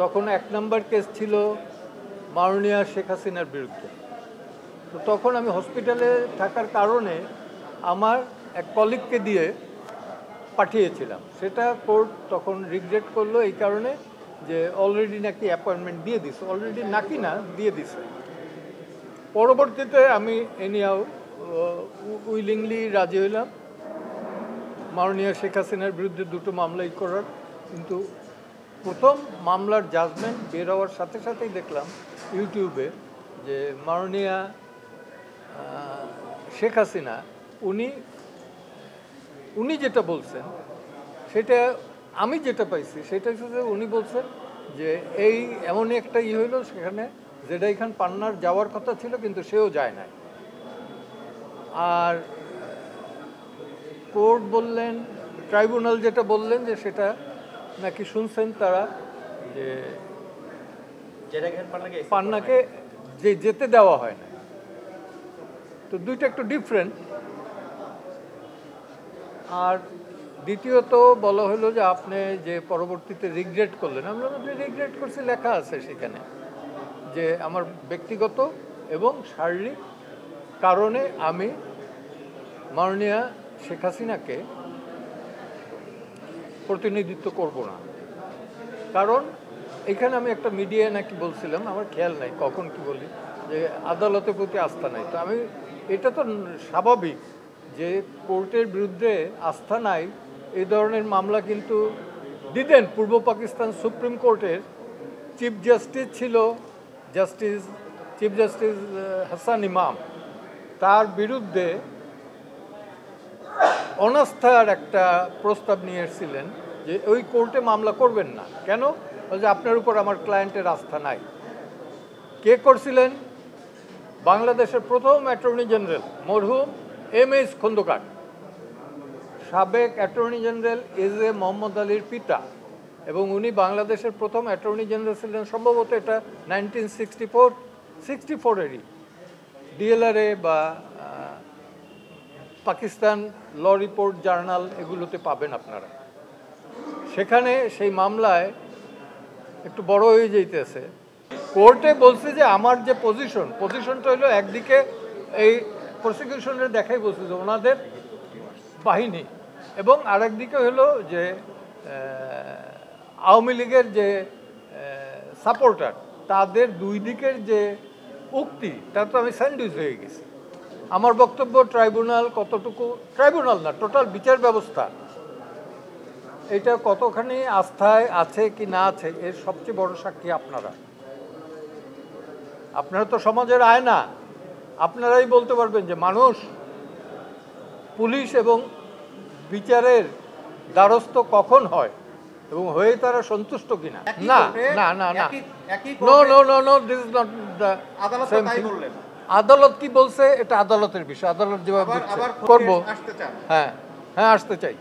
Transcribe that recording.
তখন 1 নম্বর কেস ছিল মাননীয়া শেখ হাসিনার বিরুদ্ধে। তো তখন আমি হসপিটালে থাকার কারণে আমার এক কলিগকে দিয়ে পাঠিয়েছিলাম। সেটা কোর্ট তখন রিগ্রেট করলো এই কারণে যে অলরেডি নাকি অ্যাপয়েন্টমেন্ট দিয়ে দিছে, অলরেডি নাকি না দিয়ে দিছে। পরবর্তীতে আমি এনিয়াও উইলিংলি রাজি হইলাম মাননীয়া শেখ হাসিনার বিরুদ্ধে 2টো মামলাই করার। কিন্তু প্রথম মামলার জাজমেন্ট বের হওয়ার সাথে সাথেই দেখলাম ইউটিউবে যে মাননীয়া শেখ হাসিনা উনি যেটা বলছেন সেটা আমি যেটা পাইছি সেটা হচ্ছে উনি বলছেন যে এই এমনই একটা হইল সেখানে জেডাই খান পান্নার যাওয়ার কথা ছিল কিন্তু সেও যায় নাই। আর কোর্ট বললেন, ট্রাইব্যুনাল যেটা বললেন যে সেটা নাকি শুনছেন তারা যে পান্নাকে যেতে দেওয়া হয় না। তো দুইটা একটু ডিফারেন্ট। আর দ্বিতীয়ত বলা হলো যে আপনি যে পরবর্তীতে রিগ্রেট করলেন, আমরা রিগ্রেট করছি, লেখা আছে সেখানে যে আমার ব্যক্তিগত এবং শারীরিক কারণে আমি মাননীয়া শেখ হাসিনাকে প্রতিনিধিত্ব করব না। কারণ এখানে আমি একটা মিডিয়ায় নাকি বলছিলাম, আমার খেয়াল নাই কখন কি বলি, যে আদালতের প্রতি আস্থা নাই। তো আমি এটা তো স্বাভাবিক যে কোর্টের বিরুদ্ধে আস্থা নাই এই ধরনের মামলা কিন্তু দিতেন। পূর্ব পাকিস্তান সুপ্রিম কোর্টের চিফ জাস্টিস ছিল চিফ জাস্টিস হাসান ইমাম, তার বিরুদ্ধে অনাস্থার একটা প্রস্তাব নিয়ে এসেছিলেন যে ওই কোর্টে মামলা করবেন না। কেন? যে আপনার উপর আমার ক্লায়েন্টের আস্থা নাই। কে করছিলেন? বাংলাদেশের প্রথম অ্যাটর্নি জেনারেল মরহুম এম.এস. খন্দকার, সাবেক অ্যাটর্নি জেনারেল এ.জে. মোহাম্মদ আলীর পিতা, এবং উনি বাংলাদেশের প্রথম অ্যাটর্নি জেনারেল ছিলেন সম্ভবত এটা 1964-এরই। ডিএলআরএ বা পাকিস্তান ল রিপোর্ট জার্নাল এগুলোতে পাবেন আপনারা। সেখানে সেই মামলায় একটু বড় হয়ে যাইতেছে। কোর্টে বলছে যে আমার যে পজিশনটা হলো একদিকে এই প্রসিকিউশনের দেখাই বলছে যে ওনাদের বাহিনী, এবং আরেকদিকে হলো যে আওয়ামী লীগের যে সাপোর্টার, তাদের দুই দিকের যে উক্তি তা তো আমি স্যান্ডউইচ হয়ে গেছি। আমার বক্তব্য ট্রাইব্যুনাল কতটুকু, ট্রাইব্যুনাল না টোটাল বিচার ব্যবস্থা এটা কতখানি আস্থায় আছে কি না আছে এর সবচেয়ে বড় সাক্ষী আপনারা তো সমাজের আয়না। আপনারাই বলতে পারবেন যে মানুষ পুলিশ এবং বিচারের দ্বারস্থ কখন হয় এবং হয়ে তারা সন্তুষ্ট কিনা। না না না না no no no no this is not the same thing. আদালত কি বলছে এটা আদালতের বিষয়, আদালত যেভাবে করবো। হ্যাঁ হ্যাঁ আসতে চাই।